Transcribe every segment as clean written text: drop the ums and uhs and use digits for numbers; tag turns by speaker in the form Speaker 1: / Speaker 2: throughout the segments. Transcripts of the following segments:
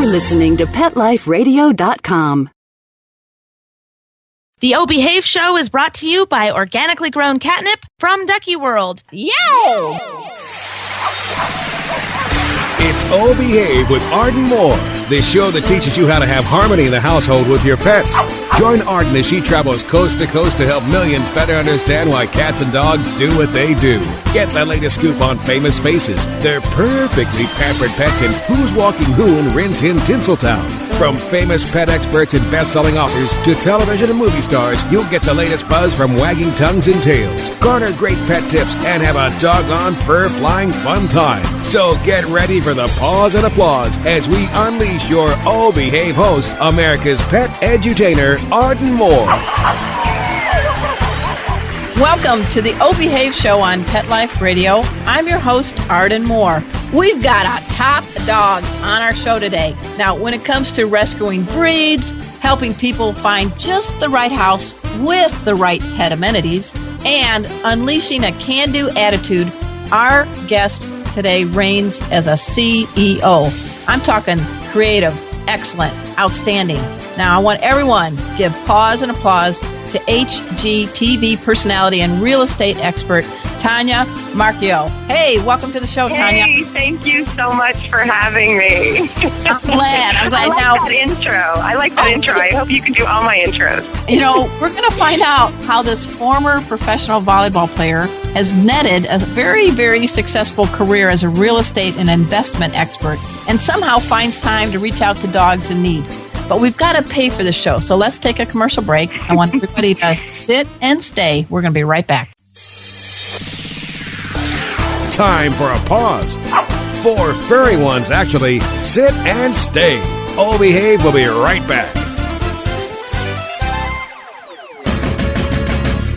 Speaker 1: listening to PetLifeRadio.com.
Speaker 2: The O Behave Show is brought to you by organically grown catnip from Ducky World.
Speaker 3: Yo!
Speaker 4: It's O Behave with Arden Moore, the show that teaches you how to have harmony in the household with your pets. Join Arden as she travels coast to coast to help millions better understand why cats and dogs do what they do. Get the latest scoop on famous faces, their perfectly pampered pets, and who's walking who in Rin Tin Tinseltown. From famous pet experts and best-selling authors to television and movie stars, you'll get the latest buzz from wagging tongues and tails. Garner great pet tips and have a doggone fur-flying fun time. So get ready for the pause and applause as we unleash your O Behave host, America's pet edutainer, Arden Moore.
Speaker 3: Welcome to the O Behave Show on Pet Life Radio. I'm your host, Arden Moore. We've got a top dog on our show today. Now, when it comes to rescuing breeds, helping people find just the right house with the right pet amenities, and unleashing a can-do attitude, our guest today reigns as a CEO. I'm talking creative, excellent, outstanding. Now, I want everyone to give pause and applause to HGTV personality and real estate expert, Tanya Marchiol. Hey, welcome to the show, Tanya.
Speaker 5: Hey, thank you so much for having me.
Speaker 3: I'm glad.
Speaker 5: I like that intro. I hope you can do all my intros.
Speaker 3: You know, we're going to find out how this former professional volleyball player has netted a very, very successful career as a real estate and investment expert and somehow finds time to reach out to dogs in need. But we've got to pay for the show, so let's take a commercial break. I want everybody to sit and stay. We're going to be right back.
Speaker 4: Time for a pause. 4 furry ones, actually. Sit and stay. O Behave will be right back.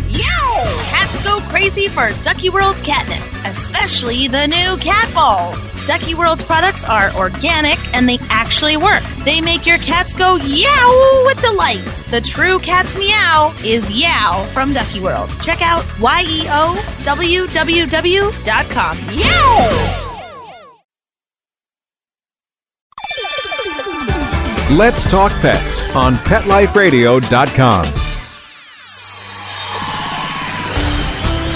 Speaker 2: Yo! Cats go crazy for Ducky World's catnip, especially the new cat balls. Ducky World's products are organic and they actually work. They make your cats go yow with delight. The true cat's meow is yow from Ducky World. Check out YEOWWW.com. Yow!
Speaker 4: Let's talk pets on PetLifeRadio.com.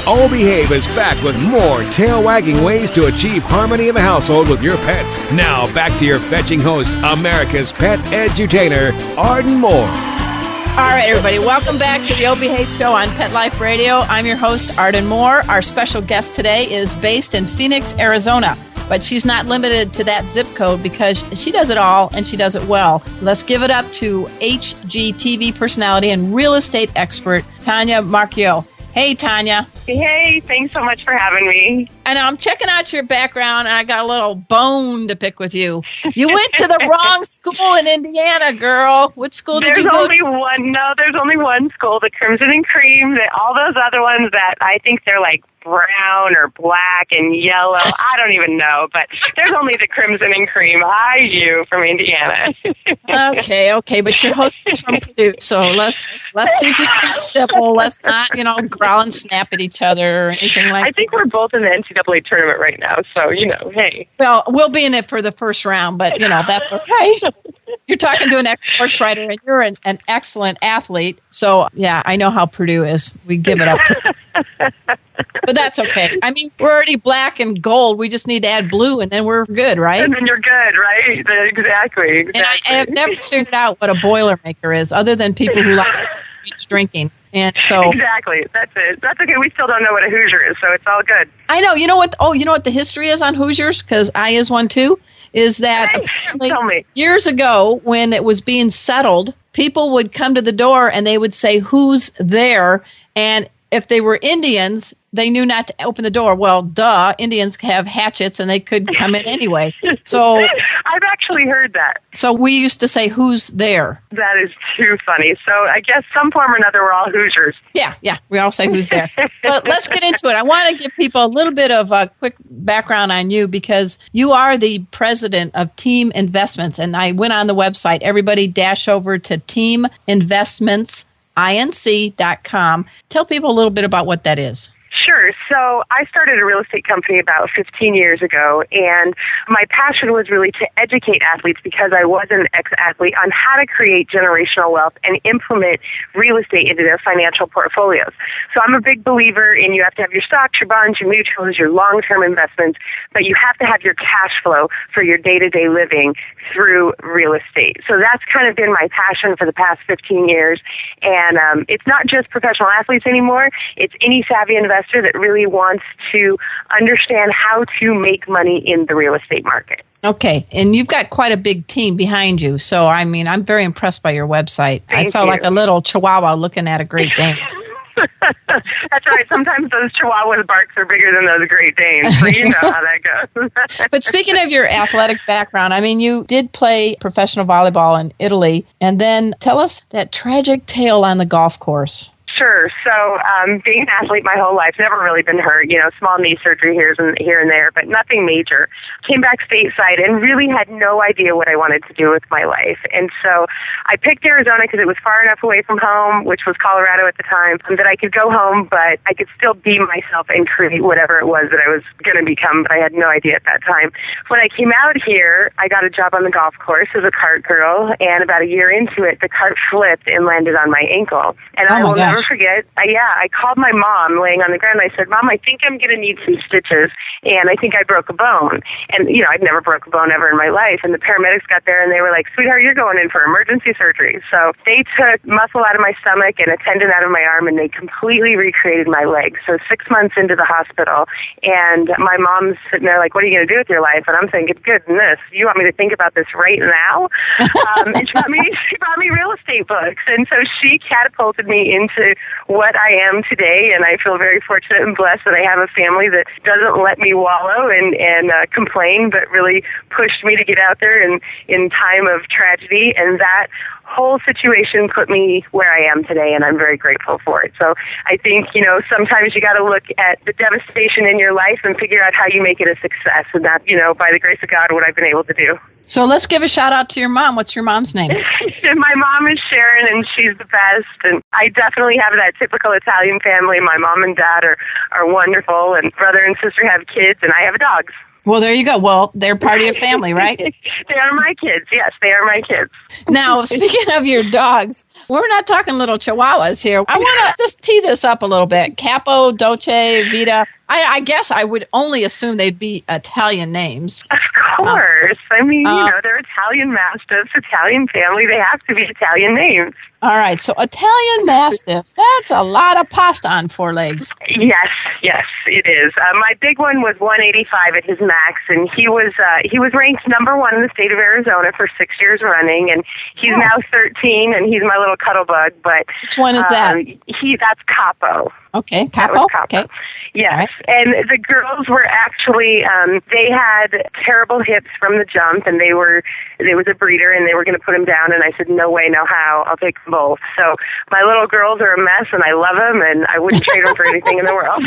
Speaker 4: O Behave is back with more tail-wagging ways to achieve harmony in the household with your pets. Now, back to your fetching host, America's pet edutainer, Arden Moore.
Speaker 3: All right, everybody, welcome back to the O Behave Show on Pet Life Radio. I'm your host, Arden Moore. Our special guest today is based in Phoenix, Arizona, but she's not limited to that zip code because she does it all and she does it well. Let's give it up to HGTV personality and real estate expert, Tanya Marchiol. Hey, Tanya.
Speaker 5: Hey, thanks so much for having me.
Speaker 3: And I'm checking out your background, and I got a little bone to pick with you. You went to the wrong school in Indiana, girl. What school did you go to?
Speaker 5: There's only one school, the Crimson and Cream. All those other ones that I think they're like brown or black and yellow. I don't even know, but there's only the Crimson and Cream IU from Indiana.
Speaker 3: Okay, but your host is from Purdue, so let's see if we can be civil. Let's not, growl and snap at each other or anything like that.
Speaker 5: I think we're both in the NCAA tournament right now, so, hey.
Speaker 3: Well, we'll be in it for the first round, but, that's okay. You're talking to an ex-sports writer, and you're an excellent athlete, so, yeah, I know how Purdue is. We give it up. But that's okay. I mean, we're already black and gold. We just need to add blue, and then we're good, right?
Speaker 5: And then you're good, right? Exactly.
Speaker 3: And I have never figured out what a Boilermaker is, other than people who like drinking. And so
Speaker 5: exactly, that's it. That's okay. We still don't know what a Hoosier is, so it's all good.
Speaker 3: I know. You know what? Oh, you know what the history is on Hoosiers? Because I is one too. Is that apparently years ago when it was being settled, people would come to the door and they would say, "Who's there?" And if they were Indians, they knew not to open the door. Well, duh, Indians have hatchets and they could come in anyway. So
Speaker 5: I've actually heard that.
Speaker 3: So we used to say, "Who's there?" That
Speaker 5: is too funny. So I guess some form or another, we're all Hoosiers.
Speaker 3: Yeah, we all say "Who's there?" But let's get into it. I want to give people a little bit of a quick background on you because you are the president of Team Investments. And I went on the website. Everybody dash over to teaminvestmentsinc.com. Tell people a little bit about what that is.
Speaker 5: Sure. So I started a real estate company about 15 years ago, and my passion was really to educate athletes, because I was an ex-athlete, on how to create generational wealth and implement real estate into their financial portfolios. So I'm a big believer in you have to have your stocks, your bonds, your mutuals, your long-term investments, but you have to have your cash flow for your day-to-day living through real estate. So that's kind of been my passion for the past 15 years. And it's not just professional athletes anymore. It's any savvy investor that really wants to understand how to make money in the real estate market.
Speaker 3: Okay, and you've got quite a big team behind you. So, I mean, I'm very impressed by your website.
Speaker 5: Thank
Speaker 3: I felt
Speaker 5: you.
Speaker 3: like a little chihuahua looking at a Great Dane.
Speaker 5: That's right. Sometimes those Chihuahuas barks are bigger than those Great Danes, so you know how that goes.
Speaker 3: But speaking of your athletic background, I mean, you did play professional volleyball in Italy, and then tell us that tragic tale on the golf course.
Speaker 5: Sure. So being an athlete my whole life, never really been hurt, small knee surgery here and there, but nothing major. Came back stateside and really had no idea what I wanted to do with my life. And so I picked Arizona because it was far enough away from home, which was Colorado at the time, that I could go home, but I could still be myself and create whatever it was that I was going to become, but I had no idea at that time. When I came out here, I got a job on the golf course as a cart girl, and about a year into it, the cart flipped and landed on my ankle. And I will never forget, I called my mom laying on the ground. I said, Mom, I think I'm going to need some stitches, and I think I broke a bone. And, I'd never broke a bone ever in my life. And the paramedics got there, and they were like, sweetheart, you're going in for emergency surgery. So they took muscle out of my stomach and a tendon out of my arm, and they completely recreated my leg. So 6 months into the hospital, and my mom's sitting there like, what are you going to do with your life? And I'm thinking, goodness, you want me to think about this right now? And she brought me real estate books. And so she catapulted me into what I am today, and I feel very fortunate and blessed that I have a family that doesn't let me wallow and complain, but really pushed me to get out there in time of tragedy, and that whole situation put me where I am today, and I'm very grateful for it. So I think, sometimes you got to look at the devastation in your life and figure out how you make it a success, and that, by the grace of God, what I've been able to do.
Speaker 3: So let's give a shout out to your mom. What's your mom's name?
Speaker 5: My mom is Sharon, and she's the best, and I definitely have that typical Italian family. My mom and dad are wonderful, and brother and sister have kids, and I have dogs.
Speaker 3: Well, there you go. Well, they're part of your family, right?
Speaker 5: They are my kids. Yes, they are my kids.
Speaker 3: Now, speaking of your dogs, we're not talking little chihuahuas here. I want to just tee this up a little bit. Capo, Dolce, Vita. I guess I would only assume they'd be Italian names.
Speaker 5: Of course. They're Italian Mastiffs, Italian family. They have to be Italian names.
Speaker 3: All right. So Italian Mastiffs, that's a lot of pasta on 4 legs.
Speaker 5: Yes, it is. My big one was 185 at his max, and he was ranked number 1 in the state of Arizona for 6 years running, and he's now 13, and he's my little cuddle bug. But
Speaker 3: which one is that?
Speaker 5: That's Capo.
Speaker 3: Okay, Capo. Okay.
Speaker 5: Yes, right. And the girls were actually, they had terrible hips from the jump, and there was a breeder, and they were going to put them down, and I said, no way, no how, I'll take them both. So my little girls are a mess, and I love them, and I wouldn't trade them for anything in the world.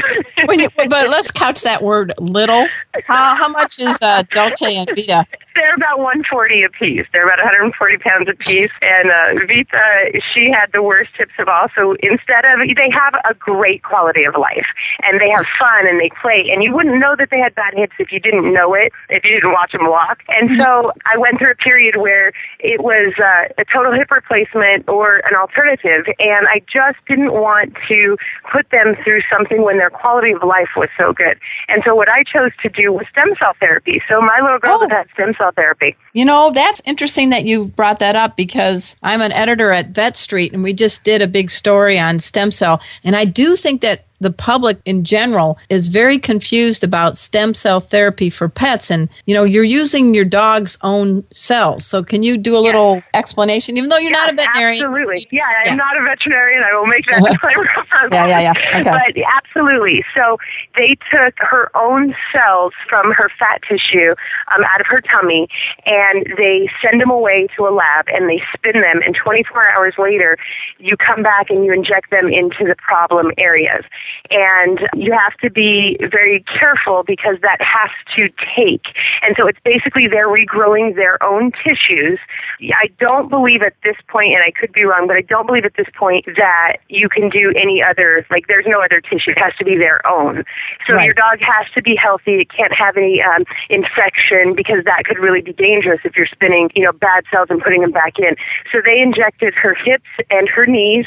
Speaker 3: But let's couch that word little. How much is Dolce and Vita?
Speaker 5: They're about 140 apiece. They're about 140 pounds apiece. And Vita, she had the worst hips of all. So they have a great quality of life, and they have fun, and they play. And you wouldn't know that they had bad hips if you didn't know it, if you didn't watch them walk. And so I went through a period where it was a total hip replacement or an alternative, and I just didn't want to put them through something when their quality of life was so good. And so what I chose to do was stem cell therapy. So my little girls have had stem cell therapy.
Speaker 3: That's interesting that you brought that up, because I'm an editor at Vet Street, and we just did a big story on stem cell. And I do think that the public in general is very confused about stem cell therapy for pets. And, you're using your dog's own cells. So can you do a little explanation, even though you're not a veterinarian?
Speaker 5: Absolutely. Yeah, I'm not a veterinarian. I will make that disclaimer up front.
Speaker 3: Yeah. Okay.
Speaker 5: But absolutely. So they took her own cells from her fat tissue out of her tummy, and they send them away to a lab, and they spin them, and 24 hours later, you come back and you inject them into the problem areas. and you have to be very careful because that has to take. And so it's basically they're regrowing their own tissues. I don't believe at this point, and I could be wrong, but I don't believe at this point that you can do any other, like there's no other tissue. It has to be their own. So
Speaker 3: Right.
Speaker 5: your dog has to be healthy. It can't have any infection because that could really be dangerous if you're spinning, bad cells and putting them back in. So they injected her hips and her knees.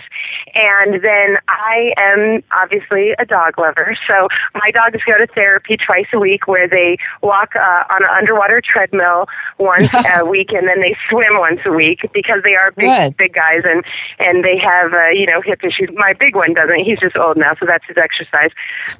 Speaker 5: And then I am obviously a dog lover. So my dogs go to therapy twice a week where they walk on an underwater treadmill once a week, and then they swim once a week because they are big guys and they have, hip issues. My big one doesn't. He's just old now, so that's his exercise.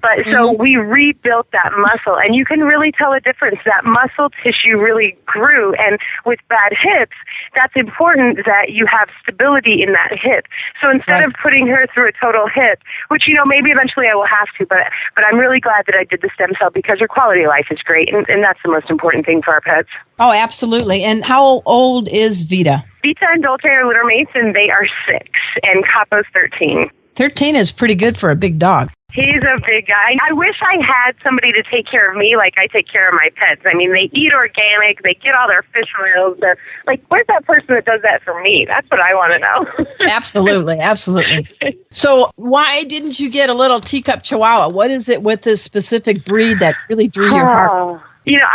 Speaker 5: But so we rebuilt that muscle, and you can really tell a difference. That muscle tissue really grew, and with bad hips, that's important that you have stability in that hip. So instead of putting her through a total hip, which, maybe eventually I will have to, but I'm really glad that I did the stem cell because her quality of life is great, and that's the most important thing for our pets.
Speaker 3: Oh, absolutely. And how old is Vita?
Speaker 5: Vita and Dolce are littermates, and they are 6, and Capo's 13.
Speaker 3: 13 is pretty good for a big dog.
Speaker 5: He's a big guy. I wish I had somebody to take care of me like I take care of my pets. I mean, they eat organic. They get all their fish oils. They're like, where's that person that does that for me? That's what I want to know.
Speaker 3: Absolutely. Absolutely. So why didn't you get a little teacup Chihuahua? What is it with this specific breed that really drew your heart?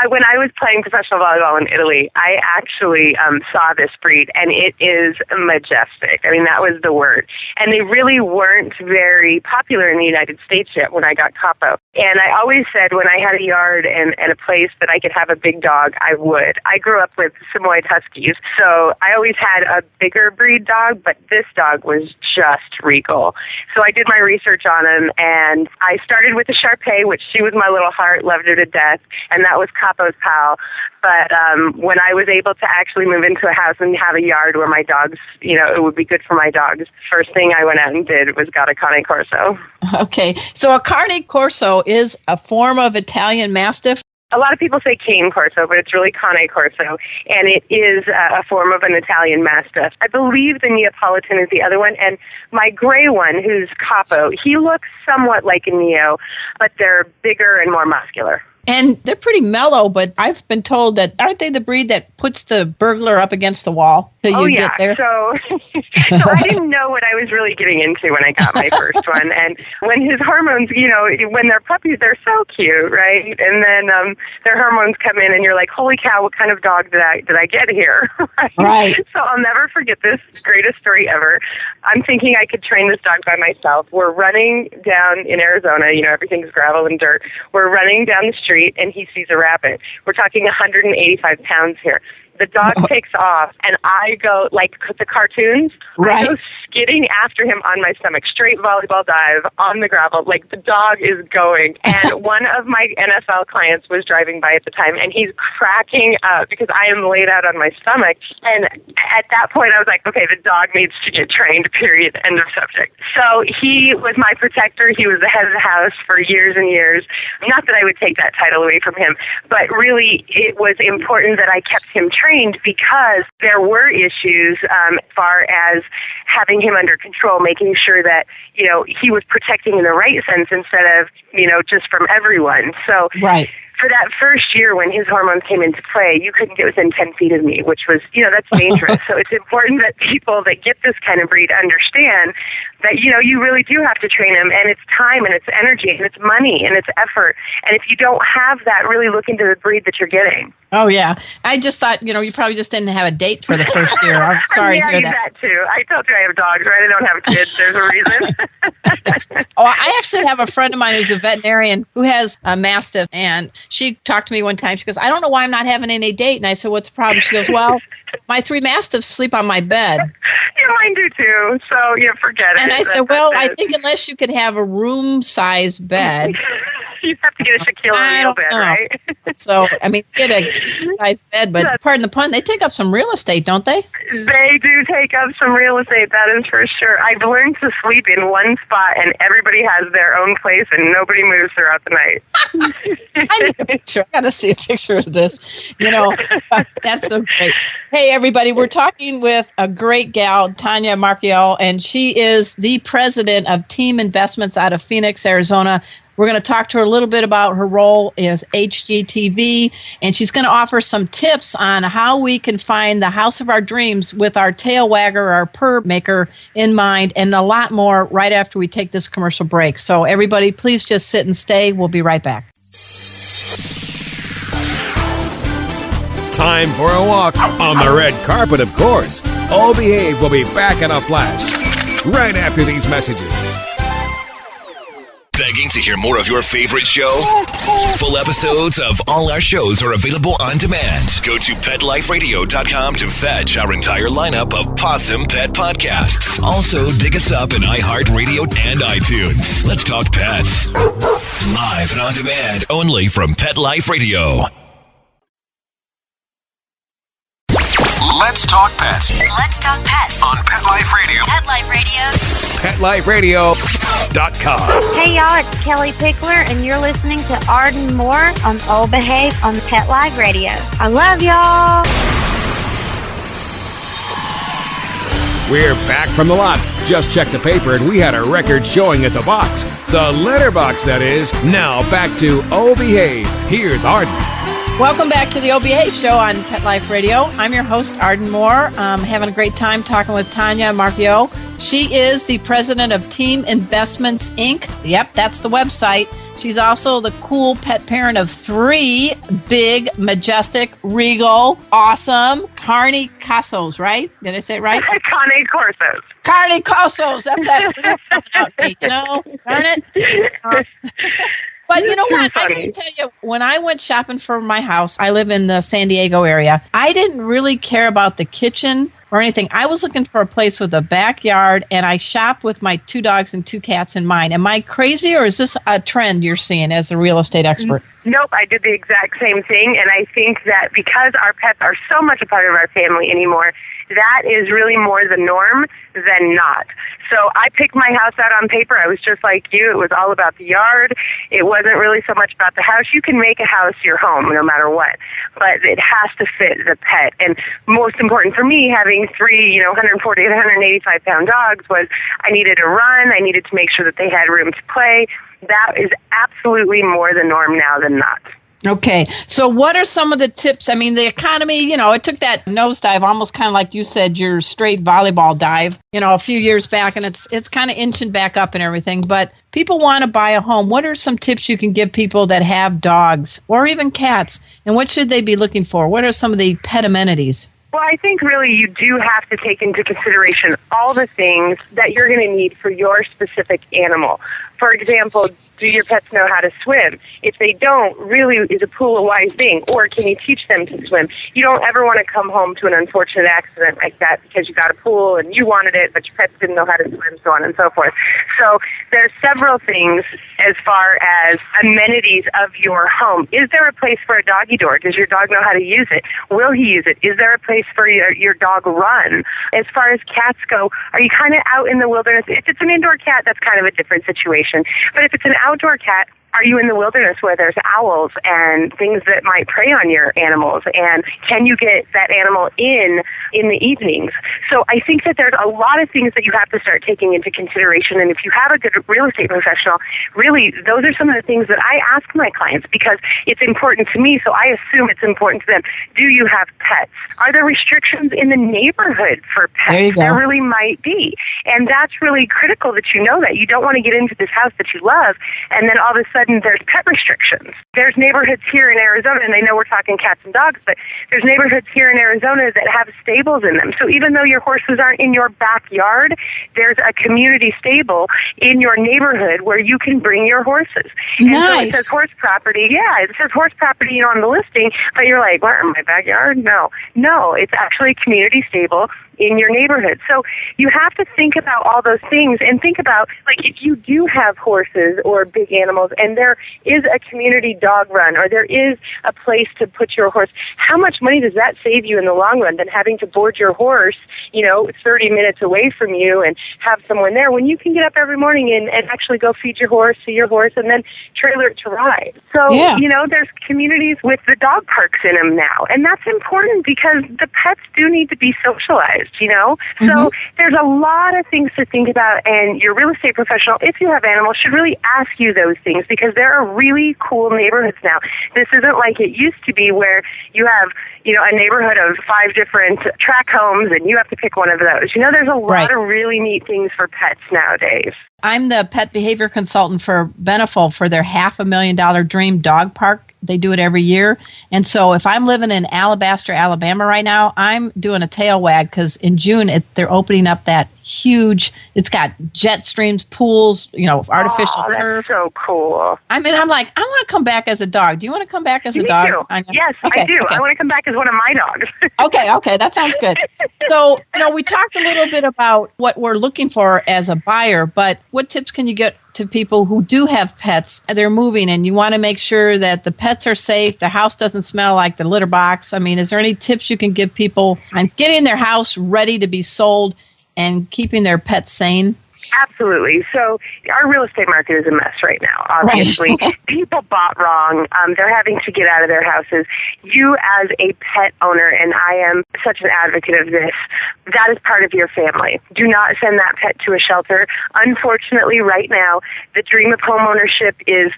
Speaker 5: When I was playing professional volleyball in Italy, I actually saw this breed, and it is majestic. I mean, that was the word. And they really weren't very popular in the United States yet when I got Capo. And I always said when I had a yard and a place that I could have a big dog, I would. I grew up with Samoyed Huskies, so I always had a bigger breed dog, but this dog was just regal. So I did my research on him, and I started with a Shar-Pei, which she was my little heart, loved her to death, and that was Capo's pal. But when I was able to actually move into a house and have a yard where my dogs, it would be good for my dogs, first thing I went out and did was got a Cane Corso.
Speaker 3: Okay. So a Cane Corso is a form of Italian Mastiff?
Speaker 5: A lot of people say Cane Corso, but it's really Cane Corso, and it is a form of an Italian Mastiff. I believe the Neapolitan is the other one, and my gray one, who's Capo, he looks somewhat like a Neo, but they're bigger and more muscular.
Speaker 3: And they're pretty mellow, but I've been told that, aren't they the breed that puts the burglar up against the wall till you get there?
Speaker 5: So I didn't know what I was really getting into when I got my first one. And when his hormones, when they're puppies, they're so cute, right? And then their hormones come in and you're like, holy cow, what kind of dog did I get here?
Speaker 3: Right.
Speaker 5: So I'll never forget this, greatest story ever. I'm thinking I could train this dog by myself. We're running down in Arizona, everything's gravel and dirt. We're running down the street, and he sees a rabbit. We're talking 185 pounds here. The dog takes off, and I go, like the cartoons, I go skidding after him on my stomach, straight volleyball dive on the gravel, like the dog is going. And one of my NFL clients was driving by at the time, and he's cracking up because I am laid out on my stomach. And at that point, I was like, okay, the dog needs to get trained, period, end of subject. So he was my protector. He was the head of the house for years and years. Not that I would take that title away from him, but really it was important that I kept him trained because there were issues as far as having him under control, making sure that, he was protecting in the right sense instead of, just from everyone. So for that first year when his hormones came into play, you couldn't get within 10 feet of me, which was, that's dangerous. So it's important that people that get this kind of breed understand that, you really do have to train them, and it's time and it's energy and it's money and it's effort. And if you don't have that, really look into the breed that you're getting.
Speaker 3: Oh, yeah. I just thought, you probably just didn't have a date for the first year. I'm sorry to hear that.
Speaker 5: Too. I told you I have dogs, right? I don't have kids. There's a reason.
Speaker 3: I actually have a friend of mine who's a veterinarian who has a Mastiff, and she talked to me one time. She goes, I don't know why I'm not having any date. And I said, what's the problem? She goes, well, my 3 Mastiffs sleep on my bed.
Speaker 5: Yeah, mine do too. So, forget it.
Speaker 3: And I said, well, I think unless you could have a room-size bed,
Speaker 5: You have to get a Shaquille O'Neal bed, right?
Speaker 3: So, I mean, get a king-size bed, but pardon the pun, they take up some real estate, don't they?
Speaker 5: They do take up some real estate, that is for sure. I've learned to sleep in one spot, and everybody has their own place, and nobody moves throughout the night.
Speaker 3: I need a picture. I got to see a picture of this. That's so great. Hey, everybody, we're talking with a great gal, Tanya Marchiol, and she is the president of Team Investments out of Phoenix, Arizona. We're going to talk to her a little bit about her role with HGTV, and she's going to offer some tips on how we can find the house of our dreams with our tail wagger, our purr maker in mind, and a lot more right after we take this commercial break. So everybody, please just sit and stay. We'll be right back.
Speaker 4: Time for a walk on the red carpet, of course. Oh Behave will be back in a flash right after these messages.
Speaker 6: Begging to hear more of your favorite show? Full episodes of all our shows are available on demand. Go to PetLifeRadio.com to fetch our entire lineup of Possum Pet podcasts. Also, dig us up in iHeartRadio and iTunes. Let's talk pets. Live and on demand only from Pet Life Radio. Let's talk pets.
Speaker 7: Let's talk pets
Speaker 6: On Pet Life Radio.
Speaker 7: Pet Life Radio.
Speaker 4: PetLifeRadio.com.
Speaker 8: Hey y'all, it's Kelly Pickler, and you're listening to Arden Moore on Oh Behave on Pet Life Radio. I love y'all.
Speaker 4: We're back from the lot. Just checked the paper and we had a record showing at the box. The letterbox, that is. Now back to Oh Behave. Here's Arden.
Speaker 3: Welcome back to the O Behave Show on Pet Life Radio. I'm your host, Arden Moore. Having a great time talking with Tanya Marchiol. She is the president of Team Investments, Inc. Yep, that's the website. She's also the cool pet parent of 3 big, majestic, regal, awesome Cane Corsos, right? Did I say it right?
Speaker 5: Cane Corsos.
Speaker 3: Cane Corsos. That's that coming out, Nate, darn it. But you know what? I got to tell you, when I went shopping for my house, I live in the San Diego area, I didn't really care about the kitchen or anything. I was looking for a place with a backyard, and I shopped with my 2 dogs and 2 cats in mind. Am I crazy, or is this a trend you're seeing as a real estate expert?
Speaker 5: Nope, I did the exact same thing, and I think that because our pets are so much a part of our family anymore, that is really more the norm than not. So I picked my house out on paper. I was just like you. It was all about the yard. It wasn't really so much about the house. You can make a house your home no matter what, but it has to fit the pet. And most important for me, having 3, 140 to 185 pound dogs, was I needed to run. I needed to make sure that they had room to play. That is absolutely more the norm now than not.
Speaker 3: Okay, so what are some of the tips? I mean, the economy, it took that nosedive, almost kind of like you said, your straight volleyball dive, a few years back, and it's kind of inching back up and everything. But people want to buy a home. What are some tips you can give people that have dogs or even cats? And what should they be looking for? What are some of the pet amenities?
Speaker 5: Well, I think really you do have to take into consideration all the things that you're going to need for your specific animal. For example, do your pets know how to swim? If they don't, really, is a pool a wise thing? Or can you teach them to swim? You don't ever want to come home to an unfortunate accident like that because you got a pool and you wanted it, but your pets didn't know how to swim, so on and so forth. So there's several things as far as amenities of your home. Is there a place for a doggy door? Does your dog know how to use it? Will he use it? Is there a place for your dog run? As far as cats go, are you kind of out in the wilderness? If it's an indoor cat, that's kind of a different situation. But if it's an outdoor cat, are you in the wilderness where there's owls and things that might prey on your animals? And can you get that animal in the evenings? So I think that there's a lot of things that you have to start taking into consideration. And if you have a good real estate professional, really, those are some of the things that I ask my clients because it's important to me, so I assume it's important to them. Do you have pets? Are there restrictions in the neighborhood for pets?
Speaker 3: There you go.
Speaker 5: There really might be. And that's really critical that you know that. You don't want to get into this house that you love, and then all of a sudden there's pet restrictions. There's neighborhoods here in Arizona, and I know we're talking cats and dogs, but there's neighborhoods here in Arizona that have stables in them. So even though your horses aren't in your backyard, there's a community stable in your neighborhood where you can bring your horses. And
Speaker 3: nice.
Speaker 5: so it says horse property. Yeah, it says horse property on the listing, but you're like, what, in my backyard? No, it's actually a community stable in your neighborhood. So you have to think about all those things and think about, like, if you do have horses or big animals and and there is a community dog run, or there is a place to put your horse, how much money does that save you in the long run than having to board your horse, 30 minutes away from you and have someone there when you can get up every morning and actually go feed your horse, see your horse, and then trailer it to ride. So, there's communities with the dog parks in them now. And that's important because the pets do need to be socialized, So there's a lot of things to think about, and your real estate professional, if you have animals, should really ask you those things because there are really cool neighborhoods now. This isn't like it used to be where you have, a neighborhood of 5 different track homes and you have to pick one of those. There's a lot of really neat things for pets nowadays.
Speaker 3: I'm the pet behavior consultant for Beneful for their $500,000 Dream Dog Park. They do it every year. And so if I'm living in Alabaster, Alabama right now, I'm doing a tail wag because in June they're opening up that huge, it's got jet streams, pools, artificial turf.
Speaker 5: That's so cool.
Speaker 3: I'm like, I want to come back as a dog. Do you want to come back as a dog?
Speaker 5: Yes, okay, I do. Okay. I want to come back as one of my dogs.
Speaker 3: Okay, that sounds good. So, we talked a little bit about what we're looking for as a buyer, but what tips can you get to people who do have pets and they're moving and you want to make sure that the pets are safe, the house doesn't smell like the litter box? I mean, is there any tips you can give people on getting their house ready to be sold and keeping their pets sane?
Speaker 5: Absolutely. So our real estate market is a mess right now, obviously. Right. People bought wrong. They're having to get out of their houses. You as a pet owner, and I am such an advocate of this, that is part of your family. Do not send that pet to a shelter. Unfortunately, right now, the dream of homeownership is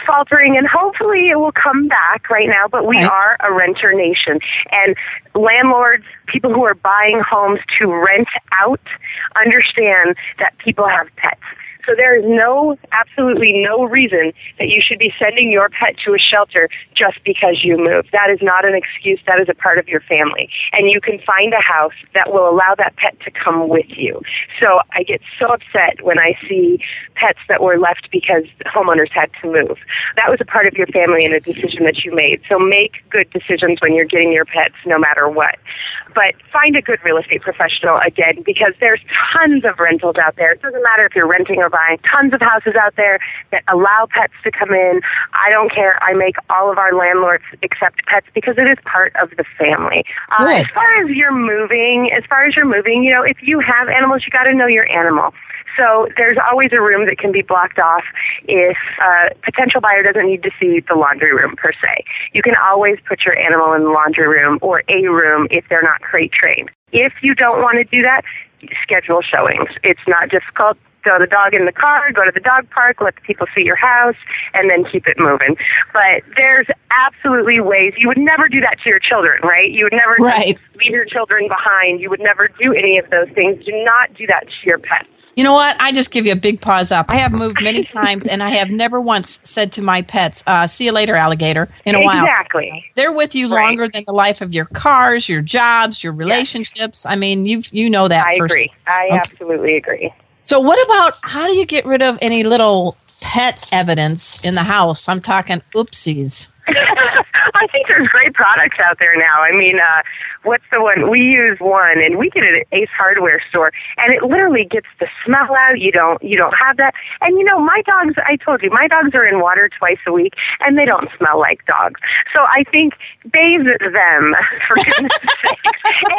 Speaker 5: faltering, and hopefully it will come back right now, but we are a renter nation. And landlords, people who are buying homes to rent out, understand that people have pets. So there is absolutely no reason that you should be sending your pet to a shelter just because you moved. That is not an excuse. That is a part of your family. And you can find a house that will allow that pet to come with you. So I get so upset when I see pets that were left because homeowners had to move. That was a part of your family and a decision that you made. So make good decisions when you're getting your pets no matter what. But find a good real estate professional, again, because there's tons of rentals out there. It doesn't matter if you're renting or buying. Tons of houses out there that allow pets to come in. I don't care. I make all of our landlords accept pets because it is part of the family. As far as you're moving, if you have animals, you got to know your animal. So there's always a room that can be blocked off if a potential buyer doesn't need to see the laundry room per se. You can always put your animal in the laundry room or a room if they're not crate trained. If you don't want to do that, schedule showings. It's not difficult. Throw the dog in the car, go to the dog park, let the people see your house, and then keep it moving. But there's absolutely ways. You would never do that to your children, right? You would never leave your children behind. You would never do any of those things. Do not do that to your pets.
Speaker 3: You know what? I just give you a big paws up. I have moved many times, and I have never once said to my pets, see you later, alligator, in a while.
Speaker 5: Exactly.
Speaker 3: They're with you longer than the life of your cars, your jobs, your relationships. Yes. I mean, you know that.
Speaker 5: I agree. I absolutely agree.
Speaker 3: So what about, how do you get rid of any little pet evidence in the house? I'm talking oopsies.
Speaker 5: I think there's great products out there now. I mean, what's the one? We use one, and we get it at Ace Hardware store, and it literally gets the smell out. You don't have that. And, my dogs, I told you, my dogs are in water twice a week, and they don't smell like dogs. So I think bathe them, for goodness sakes.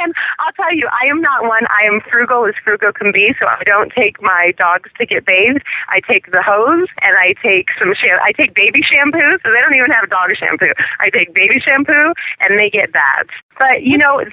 Speaker 5: And I'll tell you, I am not one. I am frugal as frugal can be, so I don't take my dogs to get bathed. I take the hose, and I take I take baby shampoo, so they don't even have dog shampoo. I take baby shampoo, and they get baths. But,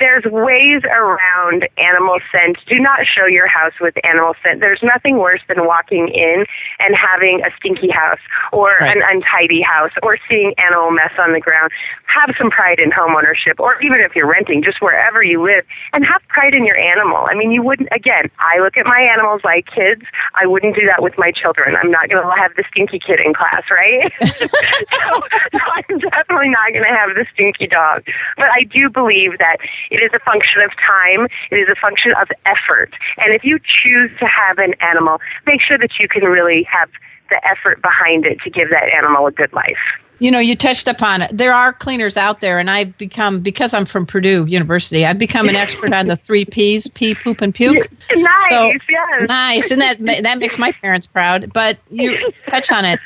Speaker 5: there's ways around animal scent. Do not show your house with animal scent. There's nothing worse than walking in and having a stinky house or an untidy house or seeing animal mess on the ground. Have some pride in homeownership, or even if you're renting, just wherever you live, and have pride in your animal. I mean, you wouldn't, again, I look at my animals like kids. I wouldn't do that with my children. I'm not going to have the stinky kid in class, right? so I'm definitely not going to have the stinky dog. But I do believe that it is a function of time. It is a function of effort. And if you choose to have an animal, make sure that you can really have the effort behind it to give that animal a good life.
Speaker 3: You touched upon it. There are cleaners out there, and I've become, because I'm from Purdue University, I've become an expert on the 3 Ps, pee, poop, and puke.
Speaker 5: Nice,
Speaker 3: so,
Speaker 5: yes.
Speaker 3: Nice, and that makes my parents proud. But you touched on it.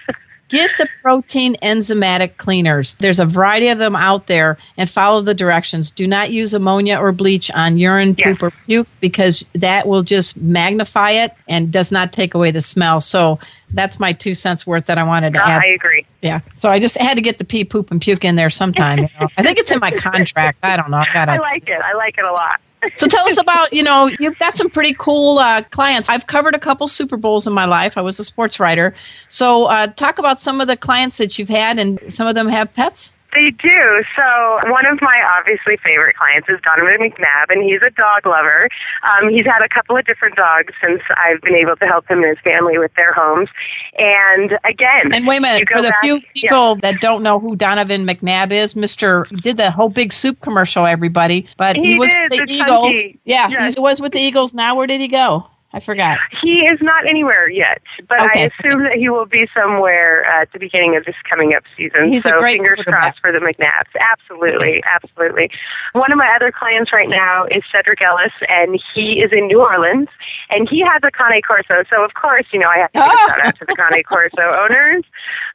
Speaker 3: Get the protein enzymatic cleaners. There's a variety of them out there, and follow the directions. Do not use ammonia or bleach on urine, poop, or puke, because that will just magnify it and does not take away the smell. So that's my 2 cents worth that I wanted to add.
Speaker 5: I agree.
Speaker 3: Yeah. So I just had to get the pee, poop, and puke in there sometime. You know? I think it's in my contract. I don't know.
Speaker 5: I like it. I like it a lot.
Speaker 3: So tell us about, you've got some pretty cool clients. I've covered a couple Super Bowls in my life. I was a sports writer. So talk about some of the clients that you've had, and some of them have pets.
Speaker 5: They do. So one of my obviously favorite clients is Donovan McNabb, and he's a dog lover. He's had a couple of different dogs since I've been able to help him and his family with their homes. And again,
Speaker 3: and wait a minute, for the few people that don't know who Donovan McNabb is, did the whole big soup commercial, everybody, but he was with the Eagles. Yeah, he was with the Eagles. Now where did he go? I forgot.
Speaker 5: He is not anywhere yet, but I assume that he will be somewhere at the beginning of this coming up season.
Speaker 3: He's a great
Speaker 5: fingers crossed for the McNabbs. Absolutely, absolutely. One of my other clients right now is Cedric Ellis, and he is in New Orleans, and he has a Cane Corso. So, of course, I have to give a shout out to the Cane Corso owners.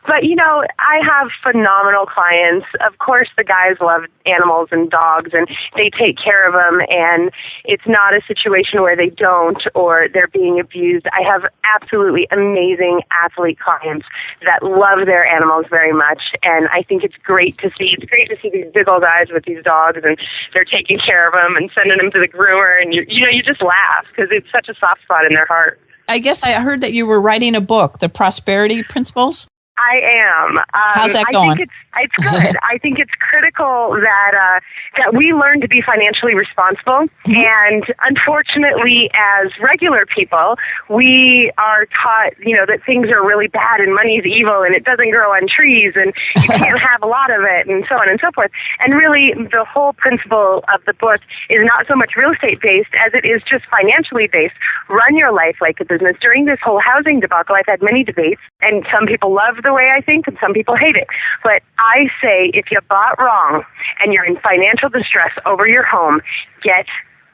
Speaker 5: But, I have phenomenal clients. Of course, the guys love animals and dogs, and they take care of them, and it's not a situation where they don't or they're being abused. I have absolutely amazing athlete clients that love their animals very much, and I think it's great to see. It's great to see these big old guys with these dogs, and they're taking care of them and sending them to the groomer, and you just laugh because it's such a soft spot in their heart.
Speaker 3: I guess I heard that you were writing a book, The Prosperity Principles.
Speaker 5: I am.
Speaker 3: How's that going?
Speaker 5: I think it's good. I think it's critical that we learn to be financially responsible. Mm-hmm. And unfortunately, as regular people, we are taught, that things are really bad and money is evil and it doesn't grow on trees and you can't have a lot of it and so on and so forth. And really, the whole principle of the book is not so much real estate based as it is just financially based. Run your life like a business. During this whole housing debacle, I've had many debates, and some people love the way I think and some people hate it. But I say if you bought wrong and you're in financial distress over your home, get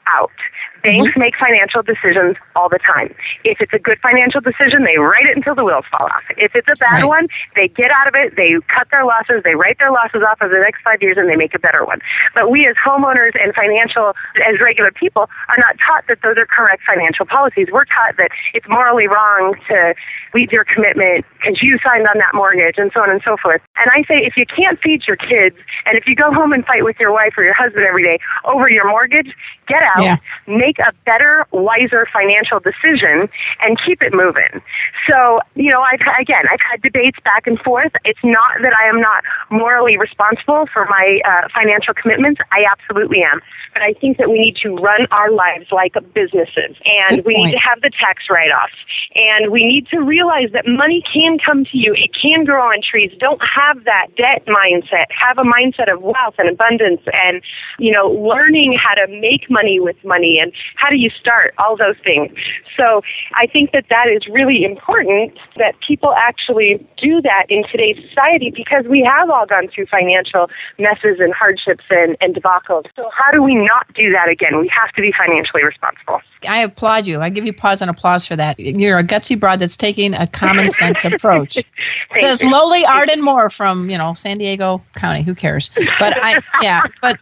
Speaker 5: out. Banks make financial decisions all the time. If it's a good financial decision, they write it until the wheels fall off. If it's a bad one, they get out of it, they cut their losses, they write their losses off over the next 5 years, and they make a better one. But we as homeowners and as regular people, are not taught that those are correct financial policies. We're taught that it's morally wrong to leave your commitment because you signed on that mortgage and so on and so forth. And I say if you can't feed your kids, and if you go home and fight with your wife or your husband every day over your mortgage, get out, make a better, wiser financial decision, and keep it moving. So, I've had debates back and forth. It's not that I am not morally responsible for my financial commitments. I absolutely am. But I think that we need to run our lives like businesses, and we need to have the tax write-offs, and we need to realize that money can come to you. It can grow on trees. Don't have that debt mindset. Have a mindset of wealth and abundance and, learning how to make money with money and how do you start, all those things. So I think that is really important that people actually do that in today's society because we have all gone through financial messes and hardships and debacles. So how do we not do that again? We have to be financially responsible.
Speaker 3: I applaud you. I give you pause and applause for that. You're a gutsy broad that's taking a common sense approach. It says lowly Arden Moore from, San Diego County. Who cares? But but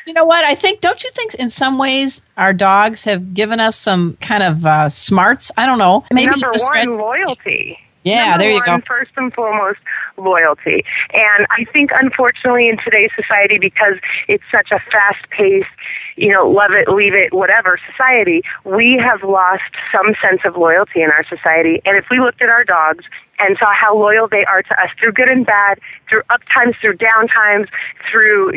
Speaker 3: you know what? Don't you think in some ways our dogs have given us some kind of smarts? I don't know. Maybe
Speaker 5: Number one, loyalty.
Speaker 3: Yeah, there you go.
Speaker 5: First and foremost, loyalty. And I think, unfortunately, in today's society, because it's such a fast-paced, love it, leave it, whatever society, we have lost some sense of loyalty in our society. And if we looked at our dogs and saw how loyal they are to us through good and bad, through up times, through down times, through,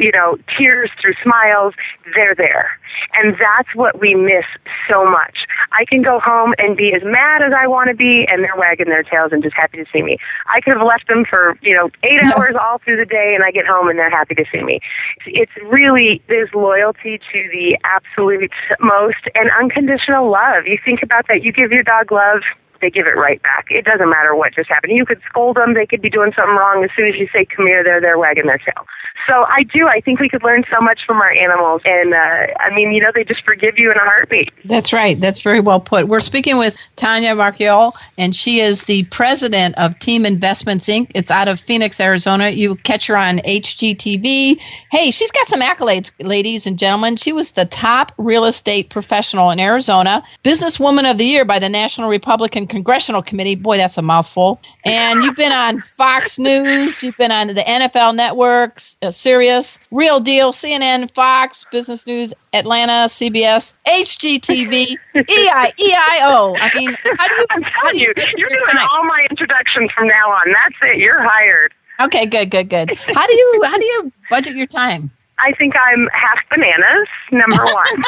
Speaker 5: tears, through smiles, they're there. And that's what we miss so much. I can go home and be as mad as I want to be, and they're wagging their tails and just happy to see me. I could have left them for, 8 hours all through the day, and I get home and they're happy to see me. It's really, there's loyalty to the absolute most and unconditional love. You think about that. You give your dog love, they give it right back. It doesn't matter what just happened. You could scold them. They could be doing something wrong. As soon as you say, come here, they're there wagging their tail. So I do. I think we could learn so much from our animals. And, they just forgive you in a heartbeat.
Speaker 3: That's right. That's very well put. We're speaking with Tanya Marchiol, and she is the president of Team Investments, Inc. It's out of Phoenix, Arizona. You catch her on HGTV. Hey, she's got some accolades, ladies and gentlemen. She was the top real estate professional in Arizona, Businesswoman of the Year by the National Republican Congressional Committee. Boy, that's a mouthful. And you've been on Fox News. You've been on the NFL networks, Sirius, Real Deal, CNN, Fox, Business News, Atlanta, CBS, HGTV, EIO. I mean, how do you
Speaker 5: you're doing all my introductions from now on. That's it. You're hired.
Speaker 3: Okay, good. How do you budget your time?
Speaker 5: I think I'm half bananas, number one.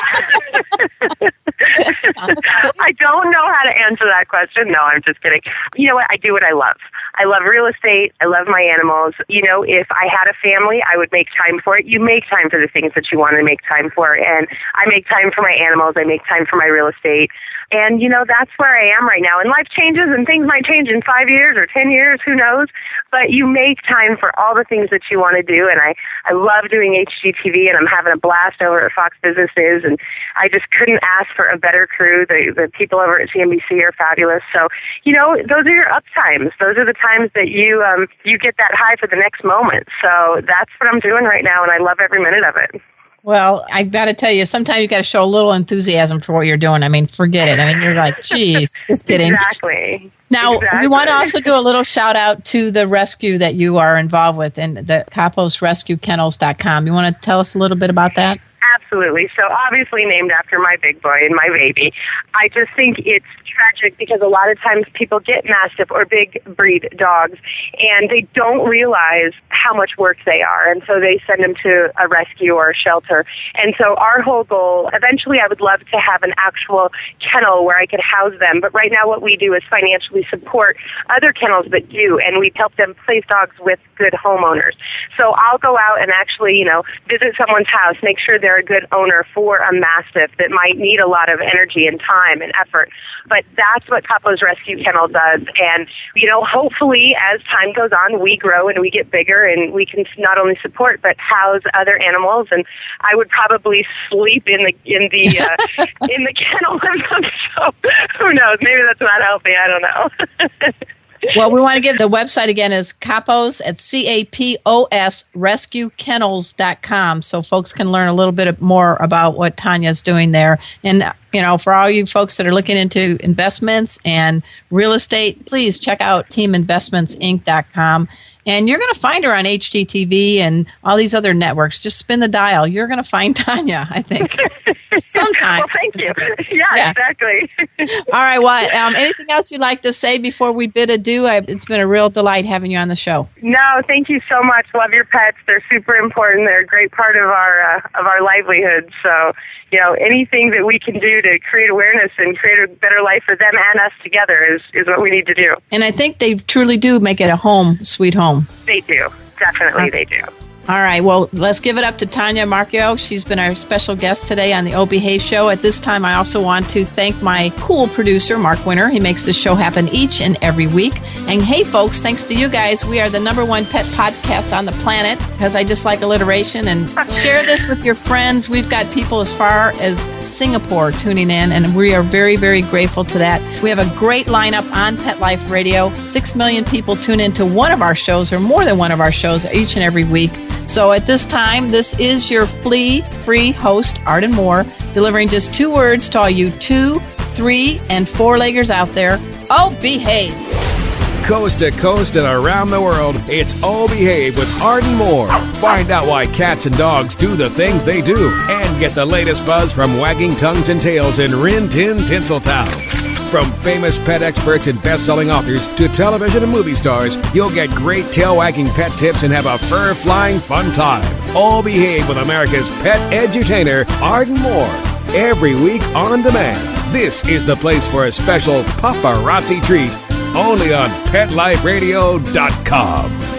Speaker 5: I don't know how to answer that question. No, I'm just kidding. You know what? I do what I love. I love real estate. I love my animals. If I had a family, I would make time for it. You make time for the things that you want to make time for. And I make time for my animals. I make time for my real estate. And, that's where I am right now. And life changes and things might change in 5 years or 10 years, who knows? But you make time for all the things that you want to do. And I love doing HGTV, and I'm having a blast over at Fox Business News. And I just couldn't ask for a better crew. The people over at CNBC are fabulous. So, those are your up times. Those are the times that you get that high for the next moment. So that's what I'm doing right now, and I love every minute of it.
Speaker 3: Well, I've got to tell you, sometimes you got to show a little enthusiasm for what you're doing. I mean, forget it. I mean, you're like, geez, just kidding.
Speaker 5: Exactly.
Speaker 3: Now, we want to also do a little shout out to the rescue that you are involved with and the CaposRescueKennels.com. You want to tell us a little bit about that?
Speaker 5: Absolutely. So obviously named after my big boy and my baby. I just think it's tragic because a lot of times people get Mastiff or big breed dogs and they don't realize how much work they are. And so they send them to a rescue or a shelter. And so our whole goal, eventually I would love to have an actual kennel where I could house them. But right now what we do is financially support other kennels that do, and we help them place dogs with good homeowners. So I'll go out and actually, visit someone's house, make sure they're a good owner for a Mastiff that might need a lot of energy and time and effort. But that's what Capo's Rescue Kennel does. And, hopefully as time goes on, we grow and we get bigger and we can not only support but house other animals. And I would probably sleep in the in the kennel. So who knows? Maybe that's not healthy. I don't know.
Speaker 3: Well, we want to give the website again is Capos at CAPOS RescueKennels.com so folks can learn a little bit more about what Tanya's doing there. And, for all you folks that are looking into investments and real estate, please check out TeamInvestmentsInc.com. And you're going to find her on HGTV and all these other networks. Just spin the dial. You're going to find Tanya, I think, sometime.
Speaker 5: Well, thank you. Yeah, exactly.
Speaker 3: All right. Well, anything else you'd like to say before we bid adieu? It's been a real delight having you on the show.
Speaker 5: No, thank you so much. Love your pets. They're super important. They're a great part of our livelihood. So, anything that we can do to create awareness and create a better life for them and us together is what we need to do.
Speaker 3: And I think they truly do make it a home, sweet home.
Speaker 5: They do. Definitely they do.
Speaker 3: All right. Well, let's give it up to Tanya Marchiol. She's been our special guest today on the O Behave Show. At this time, I also want to thank my cool producer, Mark Winter. He makes this show happen each and every week. And hey, folks, thanks to you guys, we are the #1 pet podcast on the planet because I just like alliteration. And share this with your friends. We've got people as far as Singapore tuning in, and we are very, very grateful to that. We have a great lineup on Pet Life Radio. 6 million people tune into one of our shows or more than one of our shows each and every week. So at this time, this is your flea-free host, Arden Moore, delivering just 2 words to all you 2, 3, and 4-leggers out there. Oh, behave.
Speaker 4: Coast to coast and around the world, it's Oh Behave with Arden Moore. Find out why cats and dogs do the things they do and get the latest buzz from wagging tongues and tails in Rin Tin Tinseltown. From famous pet experts and best-selling authors to television and movie stars, you'll get great tail-wagging pet tips and have a fur-flying fun time. All Behave with America's pet edutainer, Arden Moore. Every week on demand. This is the place for a special paparazzi treat. Only on PetLifeRadio.com.